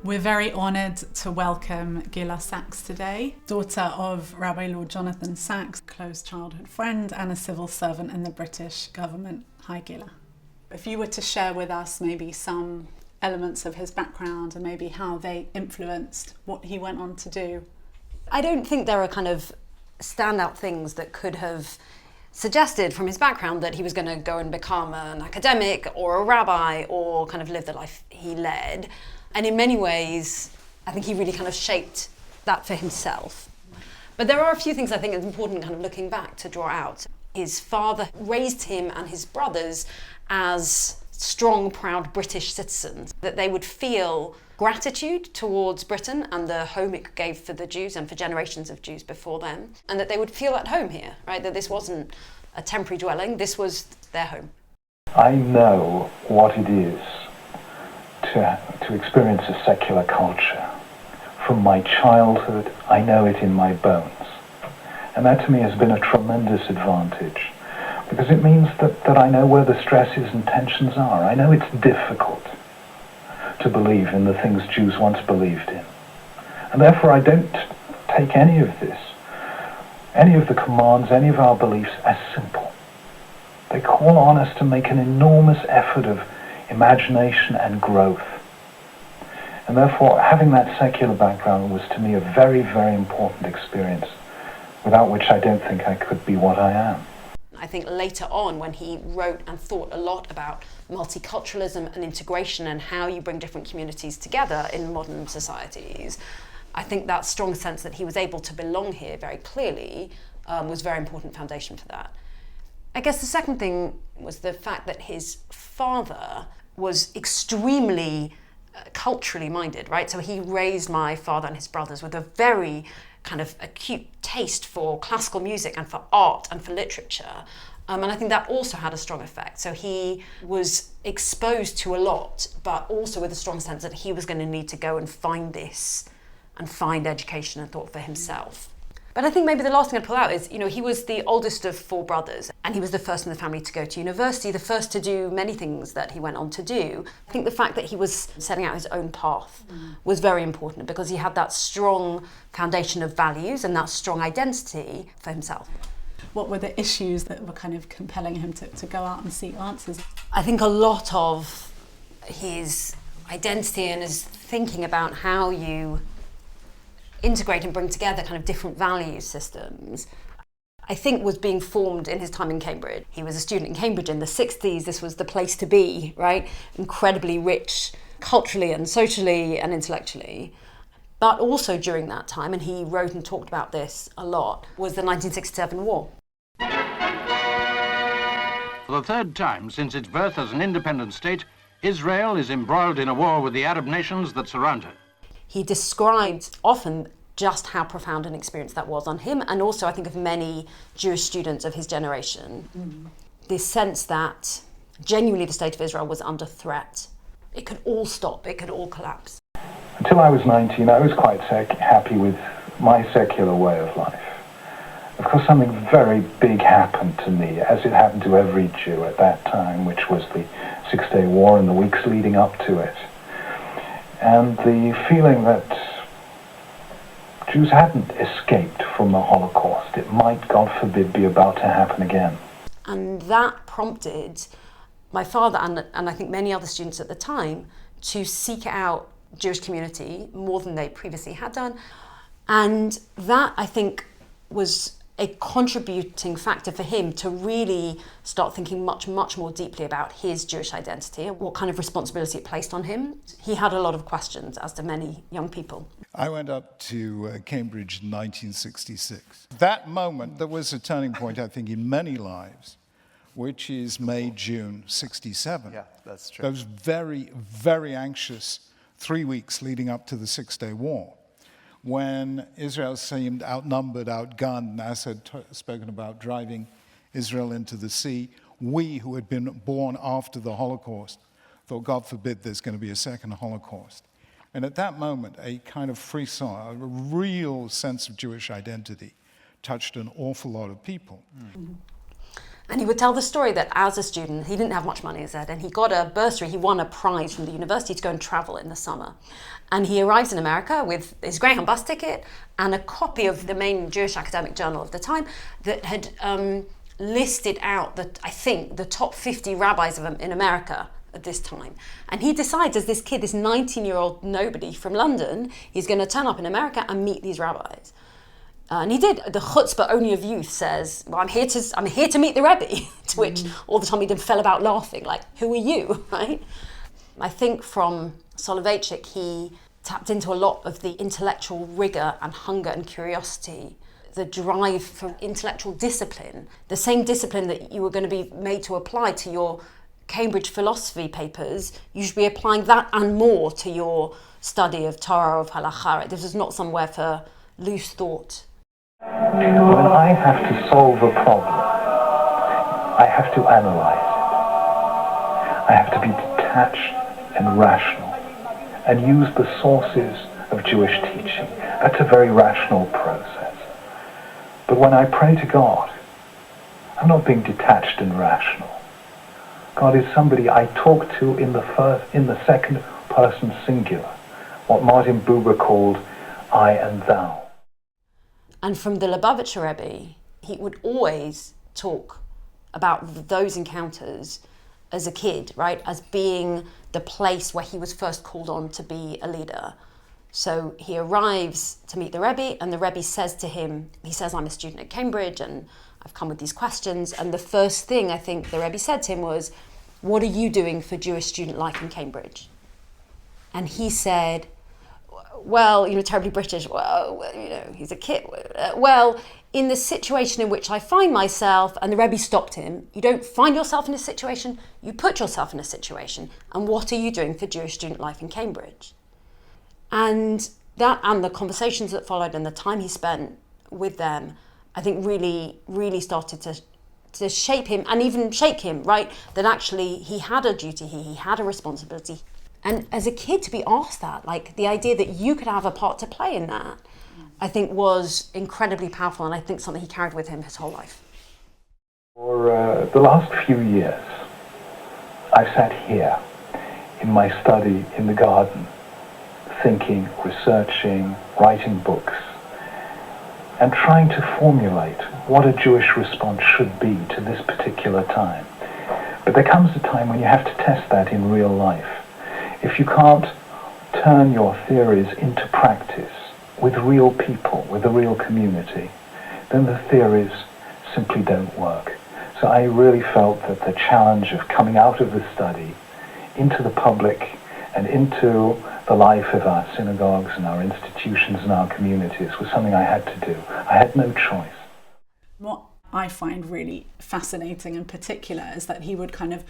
We're very honoured to welcome גילה Sachs today, daughter of Rabbi Lord Jonathan Sachs, close childhood friend and a civil servant in the British government. Hi גילה. If you were to share with us maybe some elements of his background and maybe how they influenced what he went on to do. I don't think there are kind of standout things that could have suggested from his background that he was going to go and become an academic or a rabbi or kind of live the life he led. And in many ways, I think he really kind of shaped that for himself. But there are a few things I think it's important kind of looking back to draw out. His father raised him and his brothers as strong, proud British citizens, that they would feel gratitude towards Britain and the home it gave for the Jews and for generations of Jews before them, and that they would feel at home here, right? That this wasn't a temporary dwelling, this was their home. I know what it is to experience a secular culture. From my childhood, I know it in my bones. And that to me has been a tremendous advantage, because it means that I know where the stresses and tensions are. I know it's difficult to believe in the things Jews once believed in. And therefore I don't take any of this, any of the commands, any of our beliefs as simple. They call on us to make an enormous effort of imagination and growth. And therefore having that secular background was to me a very, very important experience, without which I don't think I could be what I am. I think later on, when he wrote and thought a lot about multiculturalism and integration and how you bring different communities together in modern societies, I think that strong sense that he was able to belong here very clearly was a very important foundation for that. I guess the second thing was the fact that his father was extremely culturally minded, right? So he raised my father and his brothers with a very kind of acute taste for classical music and for art and for literature. And I think that also had a strong effect. So he was exposed to a lot, but also with a strong sense that he was going to need to go and find this and find education and thought for himself. But I think maybe the last thing I'd pull out is, he was the oldest of four brothers, and he was the first in the family to go to university, the first to do many things that he went on to do. I think the fact that he was setting out his own path was very important, because he had that strong foundation of values and that strong identity for himself. What were the issues that were kind of compelling him to go out and seek answers? I think a lot of his identity and his thinking about how you integrate and bring together kind of different value systems, I think was being formed in his time in Cambridge. He was a student in Cambridge in the 60s. This was the place to be, right? Incredibly rich culturally and socially and intellectually. But also during that time, and he wrote and talked about this a lot, was the 1967 war. For the third time since its birth as an independent state, Israel is embroiled in a war with the Arab nations that surround her. He described often just how profound an experience that was on him, and also I think of many Jewish students of his generation. This sense that genuinely the state of Israel was under threat. It could all stop, it could all collapse. Until I was 19, I was quite happy with my secular way of life. Of course, something very big happened to me, as it happened to every Jew at that time, which was the Six-Day War and the weeks leading up to it. And the feeling that Jews hadn't escaped from the Holocaust. It might, God forbid, be about to happen again. And that prompted my father and I think many other students at the time to seek out Jewish community more than they previously had done. And that, I think, was a contributing factor for him to really start thinking much, much more deeply about his Jewish identity and what kind of responsibility it placed on him. He had a lot of questions, as do many young people. I went up to Cambridge in 1966. That moment, there was a turning point, I think, in many lives, which is May, June 67. Yeah, that's true. Those very, very anxious 3 weeks leading up to the Six-Day War, when Israel seemed outnumbered, outgunned, and Assad had spoken about driving Israel into the sea. We, who had been born after the Holocaust, thought, God forbid there's going to be a second Holocaust. And at that moment, a kind of frisson, a real sense of Jewish identity touched an awful lot of people. And he would tell the story that as a student, he didn't have much money, as I said, and he got a bursary, he won a prize from the university to go and travel in the summer. And he arrives in America with his Greyhound bus ticket and a copy of the main Jewish academic journal of the time that had listed out, I think, the top 50 rabbis in America at this time. And he decides, as this kid, this 19-year-old nobody from London, he's going to turn up in America and meet these rabbis. And he did. The chutzpah only of youth says, well, I'm here to meet the Rebbe, to which all the time he fell about laughing, like, who are you, right? I think from Soloveitchik, he tapped into a lot of the intellectual rigor and hunger and curiosity, the drive for intellectual discipline, the same discipline that you were going to be made to apply to your Cambridge philosophy papers, you should be applying that and more to your study of Torah, of Halakha. This is not somewhere for loose thought. When I have to solve a problem, I have to analyze it. I have to be detached and rational and use the sources of Jewish teaching. That's a very rational process. But when I pray to God, I'm not being detached and rational. God is somebody I talk to in the second person singular, what Martin Buber called I and thou. And from the Lubavitcher Rebbe, he would always talk about those encounters as a kid, right, as being the place where he was first called on to be a leader. So he arrives to meet the Rebbe, and the Rebbe says to him, he says, I'm a student at Cambridge, and I've come with these questions. And the first thing I think the Rebbe said to him was, what are you doing for Jewish student life in Cambridge? And he said, well, terribly British, well, he's a kid. Well, in the situation in which I find myself, and the Rebbe stopped him, you don't find yourself in a situation, you put yourself in a situation. And what are you doing for Jewish student life in Cambridge? And that, and the conversations that followed and the time he spent with them, I think really, really started to shape him and even shake him, right? That actually he had a duty, he had a responsibility. And as a kid to be asked that, like the idea that you could have a part to play in that, I think was incredibly powerful, and I think something he carried with him his whole life. For the last few years, I've sat here in my study in the garden, thinking, researching, writing books, and trying to formulate what a Jewish response should be to this particular time. But there comes a time when you have to test that in real life. If you can't turn your theories into practice with real people, with a real community, then the theories simply don't work. So I really felt that the challenge of coming out of the study into the public and into the life of our synagogues and our institutions and our communities was something I had to do. I had no choice. What I find really fascinating in particular is that he would kind of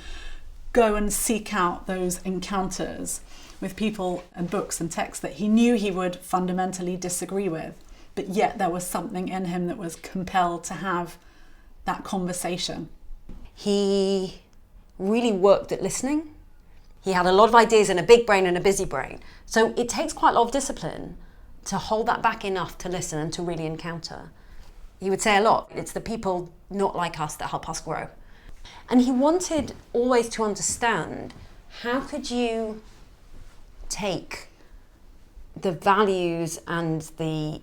go and seek out those encounters with people and books and texts that he knew he would fundamentally disagree with, but yet there was something in him that was compelled to have that conversation. He really worked at listening. He had a lot of ideas and a big brain and a busy brain. So it takes quite a lot of discipline to hold that back enough to listen and to really encounter. He would say a lot, it's the people not like us that help us grow. And he wanted always to understand, how could you take the values and the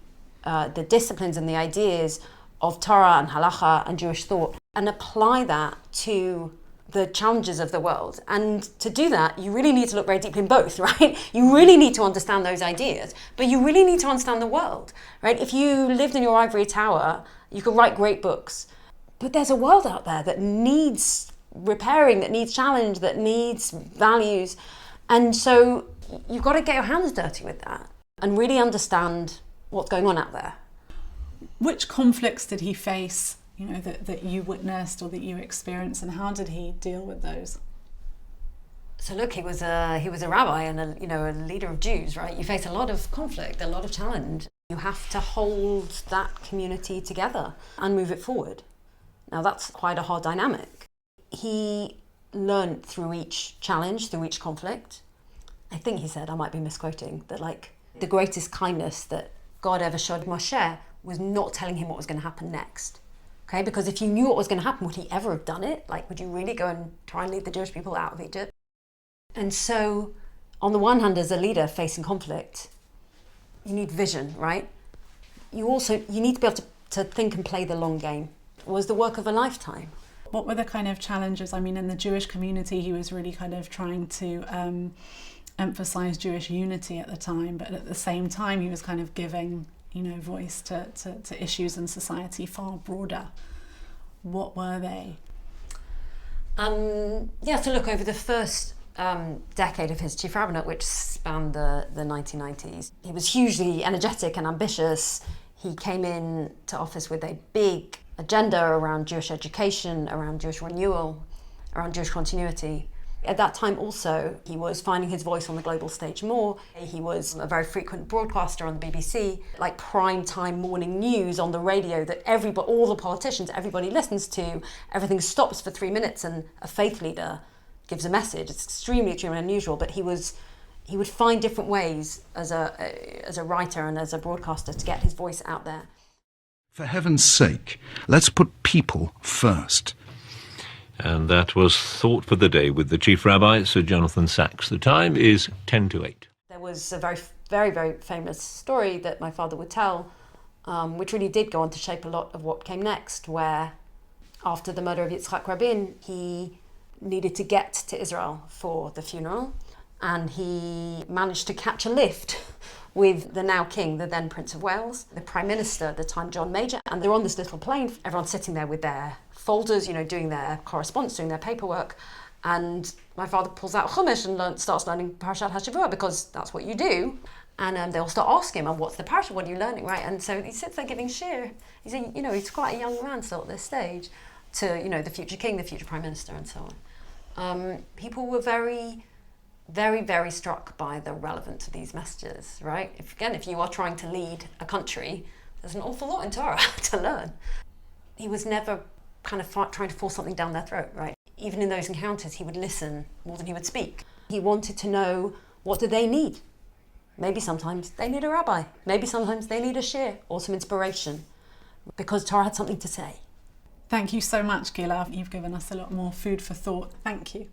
disciplines and the ideas of Torah and Halacha and Jewish thought and apply that to the challenges of the world. And to do that, you really need to look very deeply in both, right? You really need to understand those ideas, but you really need to understand the world, right? If you lived in your ivory tower, you could write great books, but there's a world out there that needs repairing, that needs challenge, that needs values. And so you've got to get your hands dirty with that and really understand what's going on out there. Which conflicts did he face, that you witnessed or that you experienced, and how did he deal with those? So look, he was a rabbi and a leader of Jews, right? You face a lot of conflict, a lot of challenge. You have to hold that community together and move it forward. Now that's quite a hard dynamic. He learned through each challenge, through each conflict. I think he said, I might be misquoting, that like the greatest kindness that God ever showed Moshe was not telling him what was going to happen next, Okay, because if you knew what was going to happen, would he ever have done it? Like, would you really go and try and lead the Jewish people out of Egypt? And so, on the one hand, as a leader facing conflict, you need vision, right? You need to be able to think and play the long game. It was the work of a lifetime. What were the kind of challenges? I mean, in the Jewish community, he was really kind of trying to emphasize Jewish unity at the time, but at the same time, he was kind of giving, voice to issues in society far broader. What were they? So look, over the first decade of his chief rabbinate, which spanned the 1990s, he was hugely energetic and ambitious. He came in to office with a big agenda around Jewish education, around Jewish renewal, around Jewish continuity. At that time also, he was finding his voice on the global stage more. He was a very frequent broadcaster on the BBC, like prime time morning news on the radio that all the politicians, everybody listens to. Everything stops for 3 minutes and a faith leader gives a message. It's extremely unusual, but he would find different ways as a writer and as a broadcaster to get his voice out there. For heaven's sake, let's put people first. And that was Thought for the Day with the Chief Rabbi, Sir Jonathan Sacks. The time is 10 to 8. There was a very, very, very famous story that my father would tell, which really did go on to shape a lot of what came next, where after the murder of Yitzhak Rabin, he needed to get to Israel for the funeral, and he managed to catch a lift with the now king, the then Prince of Wales, the Prime Minister at the time, John Major, and they're on this little plane. Everyone's sitting there with their folders, doing their correspondence, doing their paperwork, and my father pulls out Chumash and starts learning Parashat HaShavua, because that's what you do. And they'll start asking him, what's the parasha, what are you learning, right? And so he sits there giving shir. He's quite a young man still at this stage, to, the future king, the future Prime Minister, and so on. People were very, very, very struck by the relevance of these messages, right? If you are trying to lead a country, there's an awful lot in Torah to learn. He was never kind of trying to force something down their throat, right? Even in those encounters, he would listen more than he would speak. He wanted to know, what do they need? Maybe sometimes they need a rabbi. Maybe sometimes they need a shir or some inspiration, because Torah had something to say. Thank you so much, גילה. You've given us a lot more food for thought. Thank you.